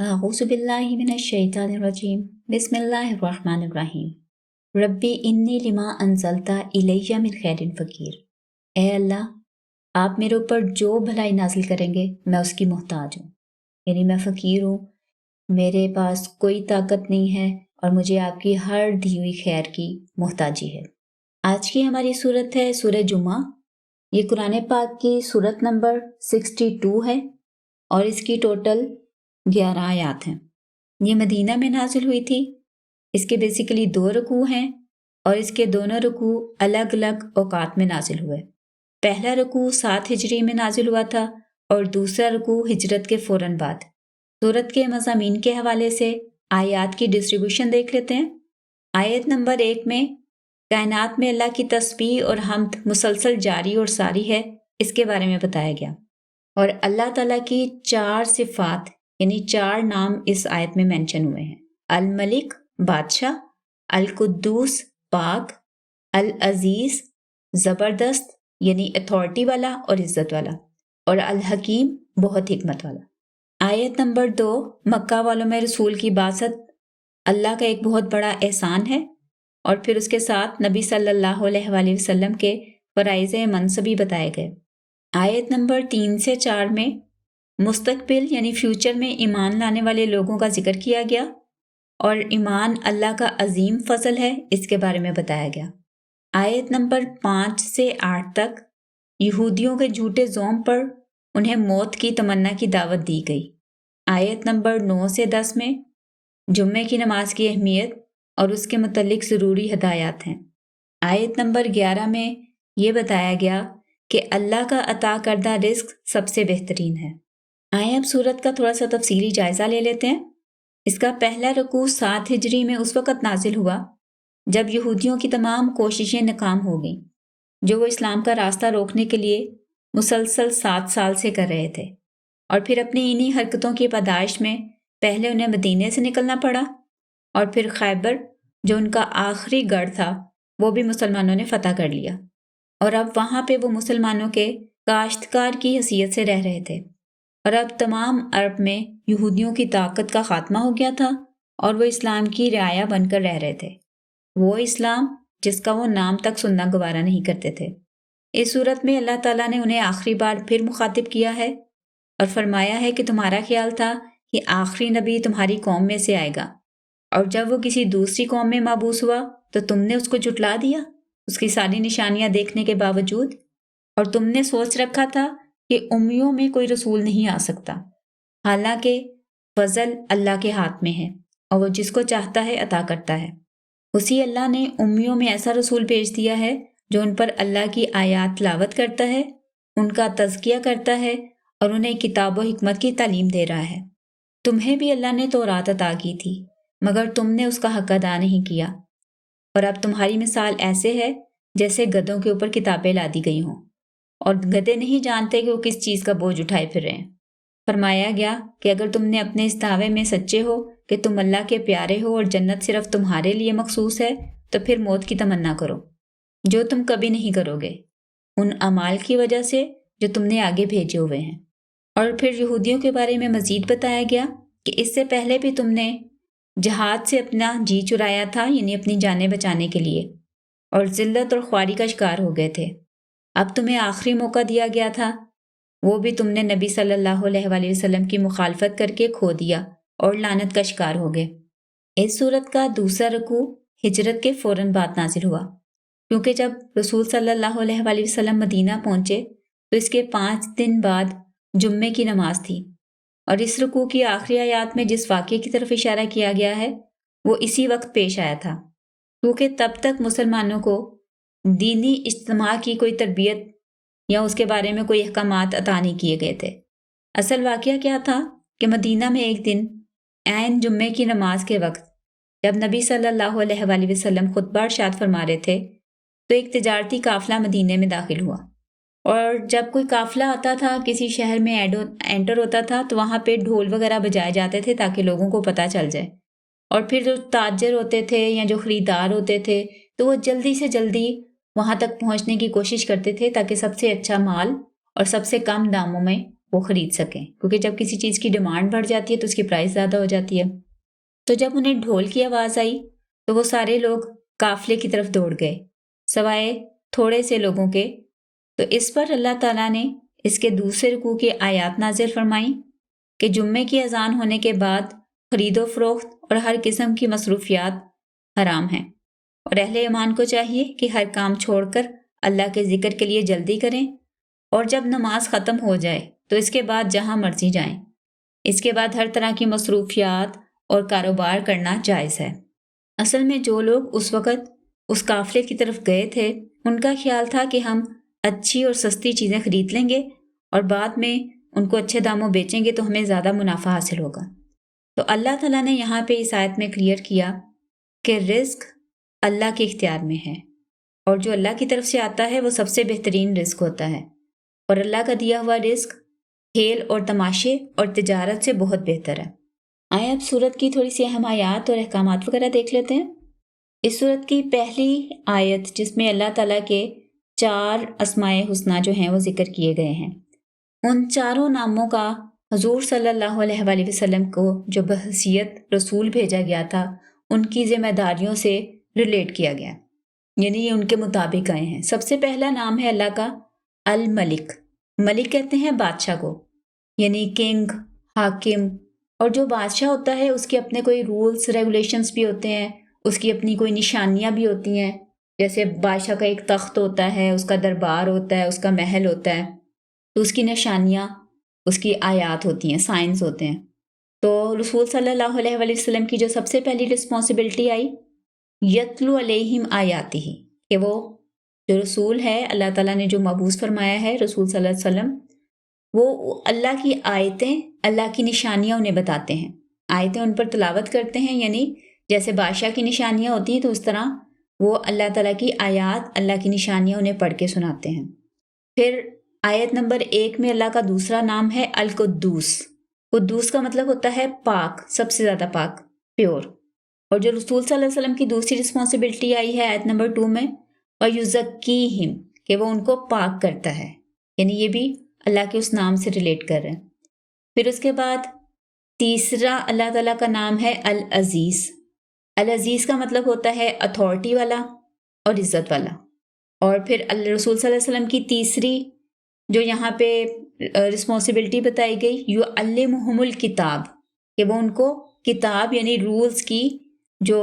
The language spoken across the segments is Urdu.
اعوذ باللہ من الشیطان الرجیم بسم اللہ الرحمن الرحیم ربی انی لما انزلت الیہ من خیر فقیر۔ اے اللہ، آپ میرے اوپر جو بھلائی نازل کریں گے میں اس کی محتاج ہوں، یعنی میں فقیر ہوں، میرے پاس کوئی طاقت نہیں ہے اور مجھے آپ کی ہر دی ہوئی خیر کی محتاجی ہے۔ آج کی ہماری صورت ہے سورہ جمعہ۔ یہ قرآن پاک کی صورت نمبر 62 ہے اور اس کی ٹوٹل 11 آیات ہیں۔ یہ مدینہ میں نازل ہوئی تھی۔ اس کے بیسیکلی 2 رکوع ہیں اور اس کے دونوں رکوع الگ الگ اوقات میں نازل ہوئے۔ پہلا رکوع 7 ہجری میں نازل ہوا تھا اور دوسرا رکوع ہجرت کے فوراً بعد۔ سورت کے مضامین کے حوالے سے آیات کی ڈسٹریبیوشن دیکھ لیتے ہیں۔ آیت نمبر 1 میں کائنات میں اللہ کی تسبیح اور حمد مسلسل جاری اور ساری ہے، اس کے بارے میں بتایا گیا، اور اللہ تعالیٰ کی 4 صفات یعنی 4 نام اس آیت میں مینشن ہوئے ہیں۔ الملک بادشاہ، القدوس پاک، العزیز زبردست یعنی اتھارٹی والا اور عزت والا، اور الحکیم بہت حکمت والا۔ آیت نمبر 2 مکہ والوں میں رسول کی بعثت اللہ کا ایک بہت بڑا احسان ہے، اور پھر اس کے ساتھ نبی صلی اللہ علیہ وآلہ وسلم کے فرائض منصبی بتائے گئے۔ آیت نمبر 3 سے 4 میں مستقبل یعنی فیوچر میں ایمان لانے والے لوگوں کا ذکر کیا گیا، اور ایمان اللہ کا عظیم فضل ہے، اس کے بارے میں بتایا گیا۔ آیت نمبر 5 سے 8 تک یہودیوں کے جھوٹے زوم پر انہیں موت کی تمنا کی دعوت دی گئی۔ آیت نمبر 9 سے 10 میں جمعے کی نماز کی اہمیت اور اس کے متعلق ضروری ہدایات ہیں۔ آیت نمبر 11 میں یہ بتایا گیا کہ اللہ کا عطا کردہ رزق سب سے بہترین ہے۔ آئیں اب سورت کا تھوڑا سا تفصیلی جائزہ لے لیتے ہیں۔ اس کا پہلا رکوع 7 ہجری میں اس وقت نازل ہوا جب یہودیوں کی تمام کوششیں ناکام ہو گئیں، جو وہ اسلام کا راستہ روکنے کے لیے مسلسل 7 سال سے کر رہے تھے، اور پھر اپنی انہی حرکتوں کی پاداش میں پہلے انہیں مدینے سے نکلنا پڑا، اور پھر خیبر جو ان کا آخری گڑھ تھا وہ بھی مسلمانوں نے فتح کر لیا، اور اب وہاں پہ وہ مسلمانوں کے کاشتکار کی حیثیت سے رہ رہے تھے، اور اب تمام عرب میں یہودیوں کی طاقت کا خاتمہ ہو گیا تھا اور وہ اسلام کی رعایا بن کر رہ رہے تھے، وہ اسلام جس کا وہ نام تک سننا گوارا نہیں کرتے تھے۔ اس صورت میں اللہ تعالیٰ نے انہیں آخری بار پھر مخاطب کیا ہے اور فرمایا ہے کہ تمہارا خیال تھا کہ آخری نبی تمہاری قوم میں سے آئے گا، اور جب وہ کسی دوسری قوم میں مبعوث ہوا تو تم نے اس کو جھٹلا دیا اس کی ساری نشانیاں دیکھنے کے باوجود، اور تم نے سوچ رکھا تھا کہ امیوں میں کوئی رسول نہیں آ سکتا، حالانکہ فضل اللہ کے ہاتھ میں ہے اور وہ جس کو چاہتا ہے عطا کرتا ہے۔ اسی اللہ نے امیوں میں ایسا رسول بھیج دیا ہے جو ان پر اللہ کی آیات تلاوت کرتا ہے، ان کا تزکیہ کرتا ہے اور انہیں کتاب و حکمت کی تعلیم دے رہا ہے۔ تمہیں بھی اللہ نے تورات عطا کی تھی مگر تم نے اس کا حق ادا نہیں کیا، اور اب تمہاری مثال ایسے ہے جیسے گدھوں کے اوپر کتابیں لا دی گئی ہوں، اور گدھے نہیں جانتے کہ وہ کس چیز کا بوجھ اٹھائے پھر رہے ہیں۔ فرمایا گیا کہ اگر تم نے اپنے اس دعوے میں سچے ہو کہ تم اللہ کے پیارے ہو اور جنت صرف تمہارے لیے مخصوص ہے، تو پھر موت کی تمنا کرو جو تم کبھی نہیں کرو گے، ان اعمال کی وجہ سے جو تم نے آگے بھیجے ہوئے ہیں۔ اور پھر یہودیوں کے بارے میں مزید بتایا گیا کہ اس سے پہلے بھی تم نے جہاد سے اپنا جی چرایا تھا، یعنی اپنی جانیں بچانے کے لیے، اور ذلت اور خواری کا شکار ہو گئے تھے۔ اب تمہیں آخری موقع دیا گیا تھا، وہ بھی تم نے نبی صلی اللہ علیہ وآلہ وسلم کی مخالفت کر کے کھو دیا اور لعنت کا شکار ہو گئے۔ اس صورت کا دوسرا رکوع ہجرت کے فوراً بعد نازل ہوا، کیونکہ جب رسول صلی اللہ علیہ وآلہ وسلم مدینہ پہنچے تو اس کے 5 دن بعد جمعے کی نماز تھی، اور اس رکوع کی آخری آیات میں جس واقعے کی طرف اشارہ کیا گیا ہے وہ اسی وقت پیش آیا تھا، کیونکہ تب تک مسلمانوں کو دینی اجتماع کی کوئی تربیت یا اس کے بارے میں کوئی احکامات عطا نہیں کیے گئے تھے۔ اصل واقعہ کیا تھا کہ مدینہ میں ایک دن عین جمعے کی نماز کے وقت جب نبی صلی اللہ علیہ وآلہ وسلم خطبہ ارشاد فرما رہے تھے تو ایک تجارتی قافلہ مدینے میں داخل ہوا، اور جب کوئی قافلہ آتا تھا کسی شہر میں انٹر ہوتا تھا تو وہاں پہ ڈھول وغیرہ بجائے جاتے تھے تاکہ لوگوں کو پتہ چل جائے، اور پھر جو تاجر ہوتے تھے یا جو خریدار ہوتے تھے تو وہ جلدی سے جلدی وہاں تک پہنچنے کی کوشش کرتے تھے تاکہ سب سے اچھا مال اور سب سے کم داموں میں وہ خرید سکیں، کیونکہ جب کسی چیز کی ڈیمانڈ بڑھ جاتی ہے تو اس کی پرائس زیادہ ہو جاتی ہے۔ تو جب انہیں ڈھول کی آواز آئی تو وہ سارے لوگ قافلے کی طرف دوڑ گئے سوائے تھوڑے سے لوگوں کے۔ تو اس پر اللہ تعالیٰ نے اس کے دوسرے رکوع کی آیات نازل فرمائیں کہ جمعے کی اذان ہونے کے بعد خرید و فروخت اور ہر قسم کی مصروفیات حرام ہیں، اور اہل ایمان کو چاہیے کہ ہر کام چھوڑ کر اللہ کے ذکر کے لیے جلدی کریں، اور جب نماز ختم ہو جائے تو اس کے بعد جہاں مرضی جائیں۔ اس کے بعد ہر طرح کی مصروفیات اور کاروبار کرنا جائز ہے۔ اصل میں جو لوگ اس وقت اس قافلے کی طرف گئے تھے ان کا خیال تھا کہ ہم اچھی اور سستی چیزیں خرید لیں گے اور بعد میں ان کو اچھے داموں بیچیں گے تو ہمیں زیادہ منافع حاصل ہوگا۔ تو اللہ تعالیٰ نے یہاں پہ اس آیت میں کلیئر کیا کہ رزق اللہ کے اختیار میں ہے، اور جو اللہ کی طرف سے آتا ہے وہ سب سے بہترین رزق ہوتا ہے، اور اللہ کا دیا ہوا رزق کھیل اور تماشے اور تجارت سے بہت بہتر ہے۔ آئیں اب سورت کی تھوڑی سی اہم آیات اور احکامات وغیرہ دیکھ لیتے ہیں۔ اس سورت کی پہلی آیت جس میں اللہ تعالیٰ کے 4 اسماء حسنہ جو ہیں وہ ذکر کیے گئے ہیں، ان چاروں ناموں کا حضور صلی اللہ علیہ وآلہ وسلم کو جو بحیثیت رسول بھیجا گیا تھا ان کی ذمہ داریوں سے ریلیٹ کیا گیا، یعنی یہ ان کے مطابق آئے ہیں۔ سب سے پہلا نام ہے اللہ کا الملک۔ ملک کہتے ہیں بادشاہ کو، یعنی کنگ، حاکم، اور جو بادشاہ ہوتا ہے اس کے اپنے کوئی رولز ریگولیشنز بھی ہوتے ہیں، اس کی اپنی کوئی نشانیاں بھی ہوتی ہیں، جیسے بادشاہ کا ایک تخت ہوتا ہے، اس کا دربار ہوتا ہے، اس کا محل ہوتا ہے، تو اس کی نشانیاں، اس کی آیات ہوتی ہیں، سائنز ہوتے ہیں۔ تو رسول صلی اللہ علیہ وآلہ وسلم کی جو سب سے پہلی رسپانسبلٹی آئی یتلو علیہم آیاتہ، کہ وہ جو رسول ہے اللہ تعالیٰ نے جو مبعوث فرمایا ہے رسول صلی اللہ علیہ وسلم، وہ اللہ کی آیتیں، اللہ کی نشانیاں انہیں بتاتے ہیں، آیتیں ان پر تلاوت کرتے ہیں، یعنی جیسے بادشاہ کی نشانیاں ہوتی ہیں تو اس طرح وہ اللہ تعالیٰ کی آیات، اللہ کی نشانیاں انہیں پڑھ کے سناتے ہیں۔ پھر آیت نمبر 1 میں اللہ کا دوسرا نام ہے القدوس۔ قدوس کا مطلب ہوتا ہے پاک، سب سے زیادہ پاک، پیور۔ اور جو رسول صلی اللہ علیہ وسلم کی دوسری رسپانسبلٹی آئی ہے آیت نمبر 2 میں، وَيُزَكِّيهِمْ، کہ وہ ان کو پاک کرتا ہے، یعنی یہ بھی اللہ کے اس نام سے ریلیٹ کر رہے ہیں۔ پھر اس کے بعد تیسرا اللہ تعالیٰ کا نام ہے العزیز۔ العزیز کا مطلب ہوتا ہے اتھارٹی والا اور عزت والا۔ اور پھر رسول صلی اللہ علیہ وسلم کی تیسری جو یہاں پہ رسپانسبلٹی بتائی گئی، یعلمہم الکتاب، کہ وہ ان کو کتاب یعنی رولز کی جو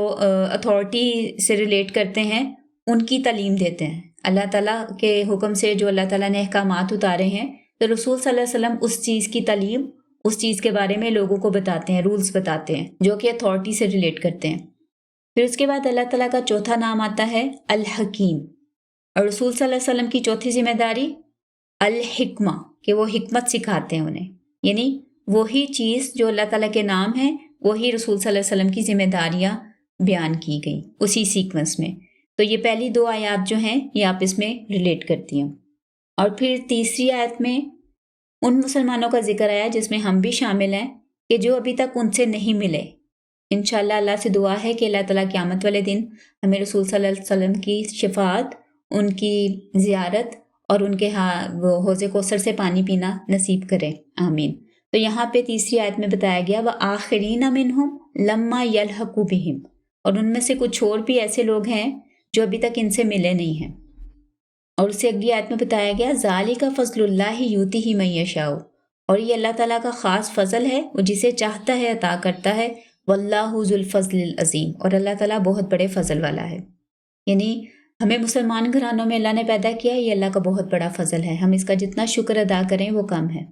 اتھارٹی سے ریلیٹ کرتے ہیں ان کی تعلیم دیتے ہیں۔ اللہ تعالیٰ کے حکم سے جو اللہ تعالیٰ نے احکامات اتارے ہیں تو رسول صلی اللہ علیہ وسلم اس چیز کی تعلیم، اس چیز کے بارے میں لوگوں کو بتاتے ہیں، رولز بتاتے ہیں جو کہ اتھارٹی سے ریلیٹ کرتے ہیں۔ پھر اس کے بعد اللہ تعالیٰ کا چوتھا نام آتا ہے الحکیم، اور رسول صلی اللہ علیہ وسلم کی چوتھی ذمہ داری الحکمہ، کہ وہ حکمت سکھاتے ہیں انہیں، یعنی وہی چیز جو اللہ تعالیٰ کے نام ہیں وہی رسول صلی اللہ علیہ وسلم کی ذمہ داریاں بیان کی گئیں اسی سیکوینس میں۔ تو یہ پہلی 2 آیات جو ہیں یہ آپس میں ریلیٹ کرتی ہیں۔ اور پھر تیسری آیت میں ان مسلمانوں کا ذکر آیا جس میں ہم بھی شامل ہیں کہ جو ابھی تک ان سے نہیں ملے۔ انشاءاللہ اللہ سے دعا ہے کہ اللہ تعالیٰ قیامت والے دن ہمیں رسول صلی اللہ علیہ وسلم کی شفاعت، ان کی زیارت اور ان کے وہ حوض کوثر سے پانی پینا نصیب کرے، آمین۔ تو یہاں پہ تیسری آیت میں بتایا گیا وَآخِرِينَ مِنْهُمْ لَمَّا يَلْحَقُوا بِهِمْ، اور ان میں سے کچھ اور بھی ایسے لوگ ہیں جو ابھی تک ان سے ملے نہیں ہیں۔ اور اس سے اگلی آیت میں بتایا گیا ذَلِكَ فَضْلُ اللَّهِ يُؤْتِيهِ مَن يَشَاءُ، اور یہ اللہ تعالیٰ کا خاص فضل ہے، وہ جسے چاہتا ہے عطا کرتا ہے، وَاللَّهُ ذُو الْفَضْلِ الْعَظِيمِ، اور اللہ تعالیٰ بہت بڑے فضل والا ہے۔ یعنی ہمیں مسلمان گھرانوں میں اللہ نے پیدا کیا ہے، یہ اللہ کا بہت بڑا فضل ہے، ہم اس کا جتنا شکر ادا کریں وہ کم ہے۔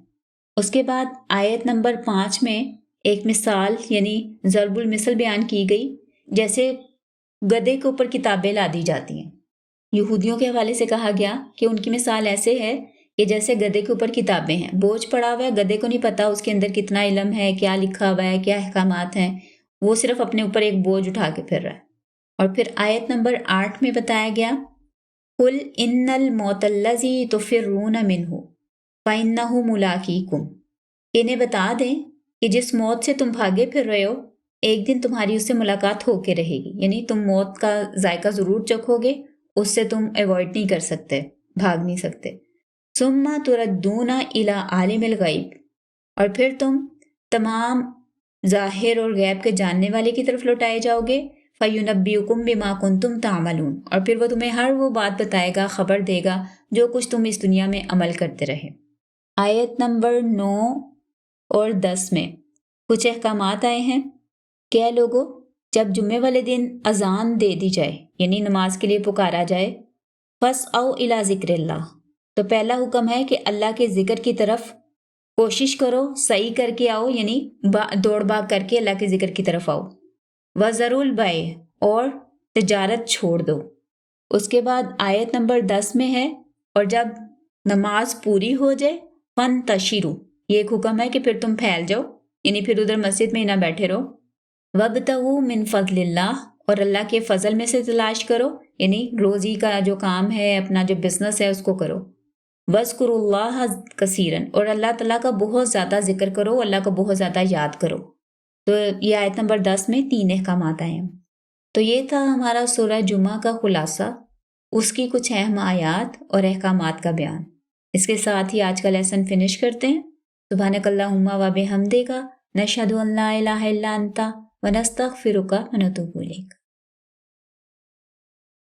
اس کے بعد آیت نمبر 5 میں ایک مثال یعنی ضرب المثل بیان کی گئی، جیسے گدھے کے اوپر کتابیں لا دی جاتی ہیں۔ یہودیوں کے حوالے سے کہا گیا کہ ان کی مثال ایسے ہے کہ جیسے گدھے کے اوپر کتابیں ہیں، بوجھ پڑا ہوا ہے، گدھے کو نہیں پتا اس کے اندر کتنا علم ہے، کیا لکھا ہوا ہے، کیا احکامات ہیں، وہ صرف اپنے اوپر ایک بوجھ اٹھا کے پھر رہا ہے۔ اور پھر آیت نمبر 8 میں بتایا گیا قُلْ إِنَّ الْمَوْتَ الَّذِي تُفِرُّونَ مِنْهُ فَإِنَّهُ مُلَاقِيكُمْ، انہیں بتا دیں کہ جس موت سے تم بھاگے پھر رہے ہو ایک دن تمہاری اس سے ملاقات ہو کے رہے گی، یعنی تم موت کا ذائقہ ضرور چکھو گے، اس سے تم ایوائڈ نہیں کر سکتے، بھاگ نہیں سکتے۔ ثم تردون الی عالم الغیب، اور پھر تم تمام ظاہر اور غیب کے جاننے والے کی طرف لوٹائے جاؤ گے، فَيُنَبِّئُكُم بِمَا كُنتُمْ تَعْمَلُونَ، اور پھر وہ تمہیں ہر وہ بات بتائے گا، خبر دے گا جو کچھ تم اس دنیا میں عمل کرتے رہے۔ آیت نمبر 9 اور 10 میں کچھ احکامات آئے ہیں کہ اے لوگو، جب جمعے والے دن اذان دے دی جائے یعنی نماز کے لیے پکارا جائے، فَاسْعَوْا إِلَىٰ ذِكْرِ اللَّهِ، تو پہلا حکم ہے کہ اللہ کے ذکر کی طرف کوشش کرو، سعی کر کے آؤ، یعنی دوڑ بھاگ کر کے اللہ کے ذکر کی طرف آؤ۔ وَذَرُوا الْبَيْعَ، اور تجارت چھوڑ دو۔ اس کے بعد آیت نمبر 10 میں ہے اور جب نماز پوری ہو جائے فَانْتَشِرُوا، یہ ایک حکم ہے کہ پھر تم پھیل جاؤ، یعنی پھر ادھر مسجد میں ہی نہ بیٹھے رہو۔ وَابْتَغُوا مِنْ فَضْلِ اللَّهِ، اور اللہ کے فضل میں سے تلاش کرو، یعنی روزی کا جو کام ہے، اپنا جو بزنس ہے اس کو کرو۔ وَاذْكُرُوا اللَّهَ كَثِيرًا، اور اللہ تعالیٰ کا بہت زیادہ ذکر کرو، اللہ کو بہت زیادہ یاد کرو۔ تو یہ آیت نمبر 10 میں 3 احکامات آئے ہیں۔ تو یہ تھا ہمارا سورہ جمعہ کا خلاصہ، اس کی کچھ اہم آیات اور احکامات کا بیان۔ اس کے ساتھ ہی آج کا لیسن فنش کرتے ہیں۔ سبحانک اللہم و بحمدک، نشہد ان لا الہ الا انت ونستغفرک ونتوب الیک۔